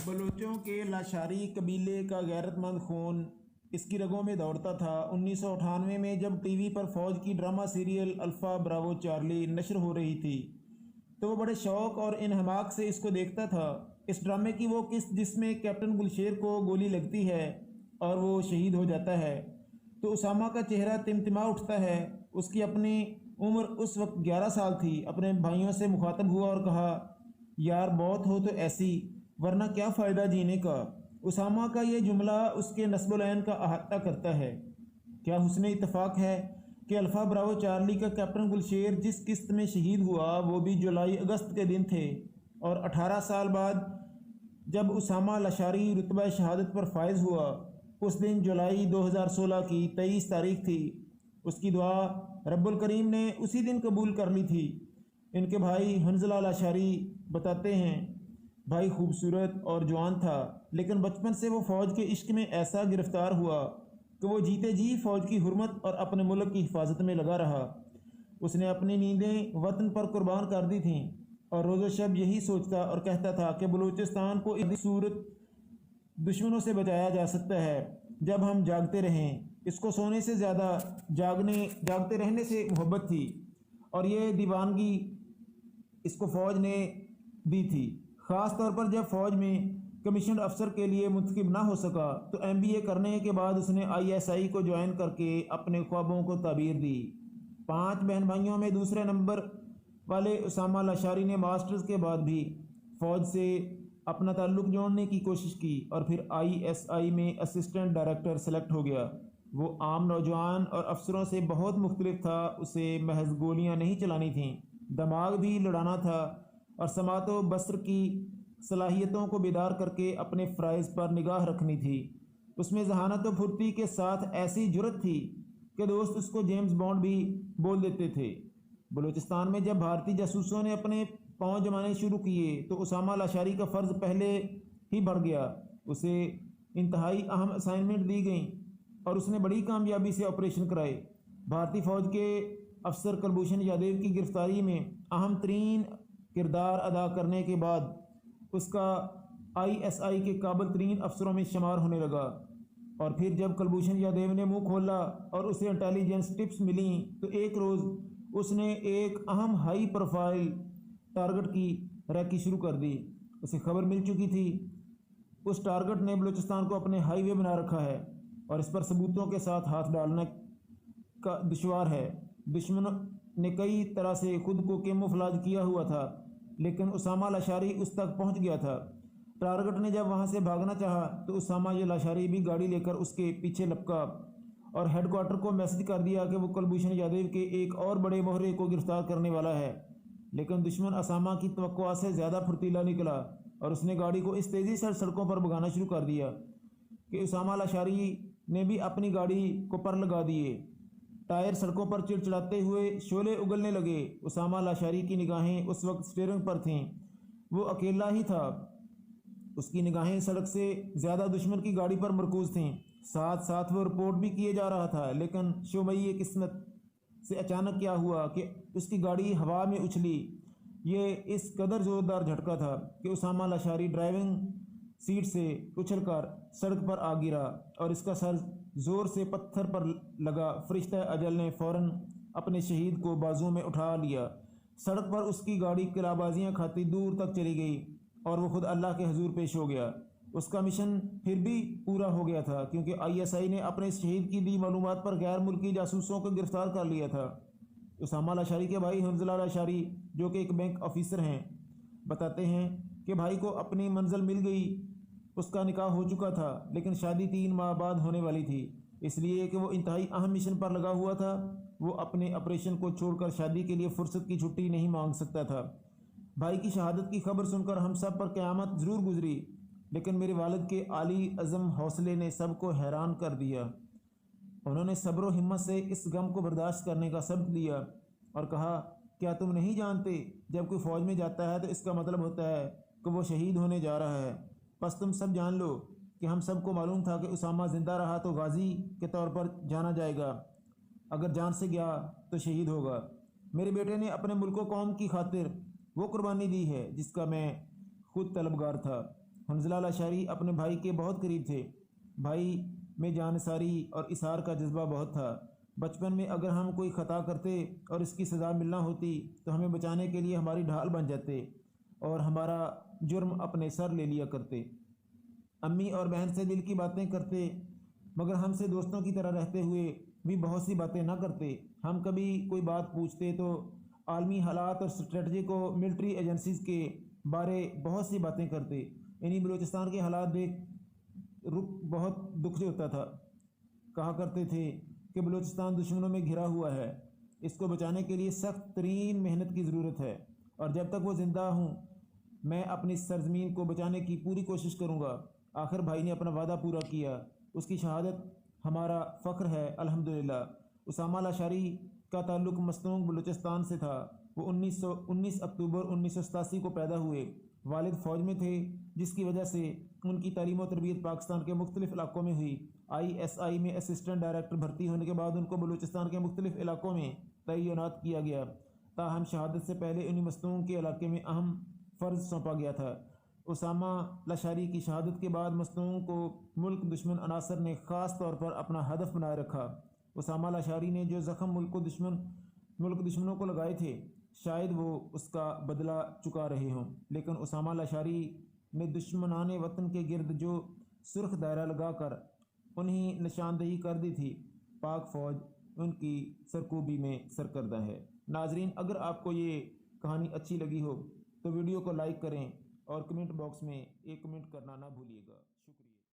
بلوچوں کے لاشاری قبیلے کا غیرت مند خون اس کی رگوں میں دوڑتا تھا۔ 1998 میں جب ٹی وی پر فوج کی drama serial alpha Bravo Charlie نشر ہو رہی تھی تو وہ بڑے شوق اور انہماک سے اس کو دیکھتا تھا۔ اس ڈرامے کی وہ قسط جس میں کیپٹن گلشیر کو گولی لگتی ہے اور وہ شہید ہو جاتا ہے تو اسامہ کا چہرہ تمتما اٹھتا ہے۔ اس کی اپنی عمر اس وقت 11 سال تھی۔ اپنے بھائیوں سے مخاطب ہوا اور کہا، یار موت ہو تو ایسی، ورنہ کیا فائدہ جینے کا۔ اسامہ کا یہ جملہ اس کے نسب العین کا احاطہ کرتا ہے۔ کیا حسن اتفاق ہے کہ الفا براوو چارلی کا کیپٹن گلشیر جس قسط میں شہید ہوا وہ بھی جولائی اگست کے دن تھے، اور 18 سال بعد جب اسامہ لاشاری رتبہ شہادت پر فائز ہوا اس دن جولائی 2016 کی 23 تاریخ تھی۔ اس کی دعا رب الکریم نے اسی دن قبول کر لی تھی۔ ان کے بھائی حنظلہ لاشاری بتاتے ہیں، بھائی خوبصورت اور جوان تھا، لیکن بچپن سے وہ فوج کے عشق میں ایسا گرفتار ہوا کہ وہ جیتے جی فوج کی حرمت اور اپنے ملک کی حفاظت میں لگا رہا۔ اس نے اپنی نیندیں وطن پر قربان کر دی تھیں اور روز و شب یہی سوچتا اور کہتا تھا کہ بلوچستان کو اس صورت دشمنوں سے بچایا جا سکتا ہے جب ہم جاگتے رہیں۔ اس کو سونے سے زیادہ جاگتے رہنے سے محبت تھی، اور یہ دیوانگی اس کو فوج نے دی تھی، خاص طور پر جب فوج میں کمیشنڈ افسر کے لیے منتخب نہ ہو سکا تو MBA کرنے کے بعد اس نے ISI کو جوائن کر کے اپنے خوابوں کو تعبیر دی۔ 5 بہن بھائیوں میں دوسرے نمبر والے اسامہ لاشاری نے ماسٹرز کے بعد بھی فوج سے اپنا تعلق جوڑنے کی کوشش کی اور پھر ISI میں اسسٹنٹ ڈائریکٹر سلیکٹ ہو گیا۔ وہ عام نوجوان اور افسروں سے بہت مختلف تھا۔ اسے محض گولیاں نہیں چلانی تھیں، دماغ بھی لڑانا تھا اور سماعت و بصر کی صلاحیتوں کو بیدار کر کے اپنے فرائض پر نگاہ رکھنی تھی۔ اس میں ذہانت و پھرتی کے ساتھ ایسی جرت تھی کہ دوست اس کو جیمز بانڈ بھی بول دیتے تھے۔ بلوچستان میں جب بھارتی جاسوسوں نے اپنے پاؤں جمانے شروع کیے تو اسامہ لاشاری کا فرض پہلے ہی بڑھ گیا۔ اسے انتہائی اہم اسائنمنٹ دی گئیں اور اس نے بڑی کامیابی سے آپریشن کرائے۔ بھارتی فوج کے افسر کلبھوشن یادیو کی گرفتاری میں اہم ترین کردار ادا کرنے کے بعد اس کا ISI کے قابل ترین افسروں میں شمار ہونے لگا، اور پھر جب کلبھوشن یادیو نے منہ کھولا اور اسے انٹیلیجنس ٹپس ملیں تو ایک روز اس نے ایک اہم ہائی پروفائل ٹارگٹ کی ریکی شروع کر دی۔ اسے خبر مل چکی تھی اس ٹارگٹ نے بلوچستان کو اپنے ہائی وے بنا رکھا ہے اور اس پر ثبوتوں کے ساتھ ہاتھ ڈالنا کا دشوار ہے۔ دشمن نے کئی طرح سے خود کو کیموفلاج کیا ہوا تھا، لیکن اسامہ لاشاری اس تک پہنچ گیا تھا۔ ٹارگٹ نے جب وہاں سے بھاگنا چاہا تو اسامہ لاشاری بھی گاڑی لے کر اس کے پیچھے لپکا اور ہیڈ کوارٹر کو میسج کر دیا کہ وہ کلبھوشن یادیو کے ایک اور بڑے مہرے کو گرفتار کرنے والا ہے۔ لیکن دشمن اسامہ کی توقعات سے زیادہ پھرتیلا نکلا اور اس نے گاڑی کو اس تیزی سے سڑکوں پر بھگانا شروع کر دیا کہ اسامہ لاشاری نے بھی اپنی گاڑی کو پر لگا دیے۔ ٹائر سڑکوں پر چڑچڑاتے ہوئے شعلے اگلنے لگے۔ اسامہ لاشاری کی نگاہیں اس وقت سٹیئرنگ پر تھیں۔ وہ اکیلا ہی تھا، اس کی نگاہیں سڑک سے زیادہ دشمن کی گاڑی پر مرکوز تھیں۔ ساتھ ساتھ وہ رپورٹ بھی کیے جا رہا تھا، لیکن شومیہ قسمت سے اچانک کیا ہوا کہ اس کی گاڑی ہوا میں اچھلی۔ یہ اس قدر زوردار جھٹکا تھا کہ اسامہ لاشاری ڈرائیونگ سیٹ سے اچھل کر سڑک پر آ گرا اور اس کا سر زور سے پتھر پر لگا۔ فرشتہ اجل نے فوراً اپنے شہید کو بازو میں اٹھا لیا۔ سڑک پر اس کی گاڑی قلابازیاں کھاتی دور تک چلی گئی اور وہ خود اللہ کے حضور پیش ہو گیا۔ اس کا مشن پھر بھی پورا ہو گیا تھا، کیونکہ ISI نے اپنے شہید کی دی معلومات پر غیر ملکی جاسوسوں کو گرفتار کر لیا تھا۔ اسامہ لاشاری کے بھائی حنظلہ لاشاری جو کہ ایک بینک آفیسر ہیں بتاتے ہیں کہ بھائی کو اپنی منزل مل گئی۔ اس کا نکاح ہو چکا تھا، لیکن شادی 3 ماہ بعد ہونے والی تھی، اس لیے کہ وہ انتہائی اہم مشن پر لگا ہوا تھا۔ وہ اپنے آپریشن کو چھوڑ کر شادی کے لیے فرصت کی چھٹی نہیں مانگ سکتا تھا۔ بھائی کی شہادت کی خبر سن کر ہم سب پر قیامت ضرور گزری، لیکن میرے والد کے عالی عزم حوصلے نے سب کو حیران کر دیا۔ انہوں نے صبر و ہمت سے اس غم کو برداشت کرنے کا سبق دیا اور کہا، کیا تم نہیں جانتے جب کوئی فوج میں جاتا ہے تو اس کا مطلب ہوتا ہے کہ وہ شہید ہونے جا رہا ہے؟ بس تم سب جان لو کہ ہم سب کو معلوم تھا کہ اسامہ زندہ رہا تو غازی کے طور پر جانا جائے گا، اگر جان سے گیا تو شہید ہوگا۔ میرے بیٹے نے اپنے ملک و قوم کی خاطر وہ قربانی دی ہے جس کا میں خود طلبگار تھا۔ حنظلہ لاشاری اپنے بھائی کے بہت قریب تھے۔ بھائی میں جانثاری اور اثار کا جذبہ بہت تھا۔ بچپن میں اگر ہم کوئی خطا کرتے اور اس کی سزا ملنا ہوتی تو ہمیں بچانے کے لیے ہماری ڈھال بن جاتے اور ہمارا جرم اپنے سر لے لیا کرتے۔ امی اور بہن سے دل کی باتیں کرتے، مگر ہم سے دوستوں کی طرح رہتے ہوئے بھی بہت سی باتیں نہ کرتے۔ ہم کبھی کوئی بات پوچھتے تو عالمی حالات اور اسٹریٹجک و ملٹری ایجنسیز کے بارے بہت سی باتیں کرتے۔ یعنی بلوچستان کے حالات دیکھ بہت دکھ ہوتا تھا۔ کہا کرتے تھے کہ بلوچستان دشمنوں میں گھرا ہوا ہے، اس کو بچانے کے لیے سخت ترین محنت کی ضرورت ہے، اور جب تک وہ زندہ ہوں میں اپنی سرزمین کو بچانے کی پوری کوشش کروں گا۔ آخر بھائی نے اپنا وعدہ پورا کیا، اس کی شہادت ہمارا فخر ہے الحمدللہ۔ اسامہ لاشاری کا تعلق مستونگ بلوچستان سے تھا۔ وہ 19 اکتوبر 1987 کو پیدا ہوئے۔ والد فوج میں تھے، جس کی وجہ سے ان کی تعلیم و تربیت پاکستان کے مختلف علاقوں میں ہوئی۔ ISI میں اسسٹنٹ ڈائریکٹر بھرتی ہونے کے بعد ان کو بلوچستان کے مختلف علاقوں میں تعینات کیا گیا، تاہم شہادت سے پہلے انہیں مستونگ کے علاقے میں اہم فرض سونپا گیا تھا۔ اسامہ لاشاری کی شہادت کے بعد مستونگ کو ملک دشمن عناصر نے خاص طور پر اپنا ہدف بنائے رکھا۔ اسامہ لاشاری نے جو زخم ملک دشمنوں کو لگائے تھے، شاید وہ اس کا بدلہ چکا رہے ہوں، لیکن اسامہ لاشاری نے دشمنان وطن کے گرد جو سرخ دائرہ لگا کر انہیں نشاندہی کر دی تھی، پاک فوج ان کی سرکوبی میں سرکردہ ہے۔ ناظرین، اگر آپ کو یہ کہانی اچھی لگی ہو تو ویڈیو کو لائک کریں اور کمنٹ باکس میں ایک کمنٹ کرنا نہ بھولیے گا۔